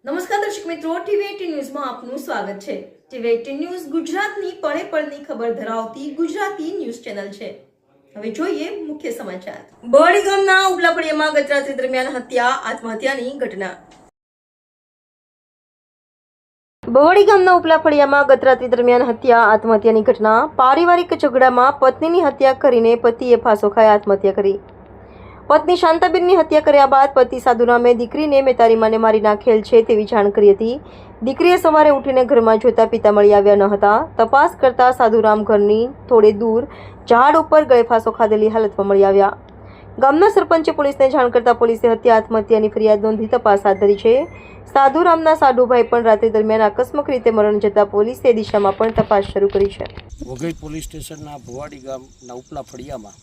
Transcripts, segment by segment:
નમસ્કાર દર્શક મિત્રો, ટીવી18 ન્યૂઝમાં આપનું સ્વાગત છે। ટીવી18 ન્યૂઝ ગુજરાતની પળે પળની ખબર ધરાવતી ગુજરાતી ન્યૂઝ ચેનલ છે। હવે જોઈએ મુખ્ય સમાચાર। બરડી ગામના ઉપલાપડિયામાં ગત રાત્રિ દરમિયાન આત્મહત્યાની ઘટના। બરડી ગામના ઉપલાપડિયામાં ગત રાત્રિ દરમિયાન આત્મહત્યાની ઘટના। પારિવારિક ઝઘડામાં પત્નીની હત્યા કરીને પતિએ ફાંસો ખાઈ આત્મહત્યા કરી। પત્ની શાંતાબેનની હત્યા કર્યા બાદ પતિ સાધુરામે દીકરીને મેં તારી માને મારી નાખેલ છે તેવી જાણ કરી હતી। દીકરીએ સવારે ઉઠીને ઘરમાં જોતા પિતા મળી આવ્યા ન હતા। તપાસ કરતા સાધુરામ ઘરની થોડે દૂર ઝાડ ઉપર ગળે ફાંસો ખાધેલી હાલતમાં મળી આવ્યા। ગામના સરપંચે પોલીસને જાણ કરતા પોલીસે આત્મહત્યાની ફરિયાદ નોંધી તપાસ હાથ ધરી છે। સાધુરામના સાડુભાઈ પણ રાત્રિ દરમિયાન આકસ્મિક રીતે મરણ જતા પોલીસે દિશામાં પણ તપાસ શરૂ કરી છે। વઘઈ પોલીસ સ્ટેશનના ભુવાડી ગામના ઉપલા ફળિયામાં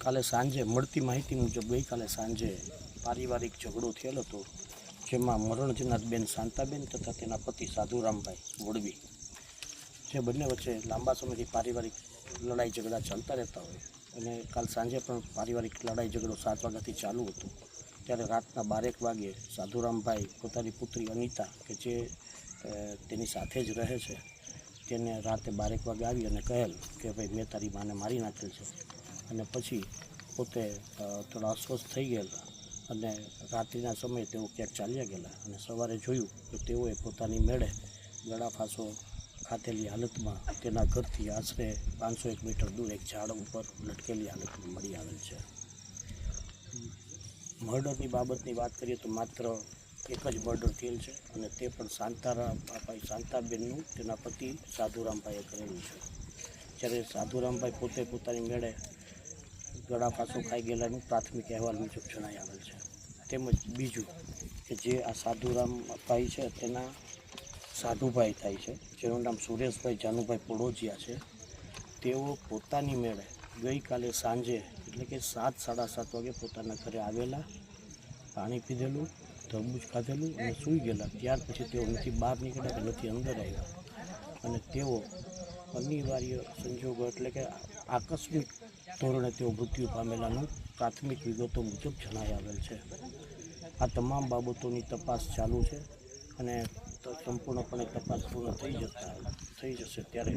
કાલે સાંજે મળતી માહિતી મુજબ ગઈકાલે સાંજે પારિવારિક ઝઘડો થયેલ હતો, જેમાં મરણ જનાર બેન શાંતાબેન તથા તેના પતિ સાધુરામભાઈ વડવી, જે બંને વચ્ચે લાંબા સમયથી પારિવારિક લડાઈ ઝઘડા ચાલતા રહેતા હોય અને કાલ સાંજે પણ પારિવારિક લડાઈ ઝઘડો 7 વાગ્યાથી ચાલુ હતો। ત્યારે રાતના 12 વાગે સાધુરામભાઈ પોતાની પુત્રી અનિતા, કે જે તેની સાથે જ રહે છે, તેને રાતે 12 વાગે આવી અને કહેલ કે ભાઈ મેં તારી માને મારી નાખેલ છે, અને પછી પોતે થોડા અસ્વસ્થ થઈ ગયેલા અને રાત્રિના સમયે તેઓ ક્યાંક ચાલ્યા ગયેલા અને સવારે જોયું કે તેઓએ પોતાની મેળે ગળા ફાંસો ખાધેલી હાલતમાં તેના ઘરથી આશરે 501 મીટર દૂર એક ઝાડ ઉપર લટકેલી હાલતમાં મળી આવેલ છે। મર્ડરની બાબતની વાત કરીએ તો માત્ર એક જ મર્ડર થયેલ છે અને તે પણ શાંતાબેનનું તેના પતિ સાધુરામભાઈએ કરેલું છે। જ્યારે સાધુરામભાઈ પોતે પોતાની મેળે ગળા ફાંસો ખાઈ ગયેલાનું પ્રાથમિક અહેવાલ મુજબ જણાઈ આવેલ છે। તેમજ બીજું કે જે આ સાધુરામભાઈ છે તેના સાધુભાઈ થાય છે, જેનું નામ સુરેશભાઈ જાનુભાઈ પોડોજીયા છે। તેઓ પોતાની મેળે ગઈકાલે સાંજે એટલે કે 7 સાડા 7 વાગે પોતાના ઘરે આવેલા, પાણી પીધેલું, તરબૂચ ખાધેલું અને સૂઈ ગયેલા। ત્યાર પછી તેઓ નથી બહાર નીકળ્યા કે નથી અંદર આવ્યા અને તેઓ અનિવાર્ય સંજોગો એટલે કે આકસ્મિક ધોરણે તેઓ મૃત્યુ પામેલાનું પ્રાથમિક વિગતો મુજબ જણાઈ આવેલ છે। આ તમામ બાબતોની તપાસ ચાલુ છે અને સંપૂર્ણપણે તપાસ પૂર્ણ થઈ જશે ત્યારે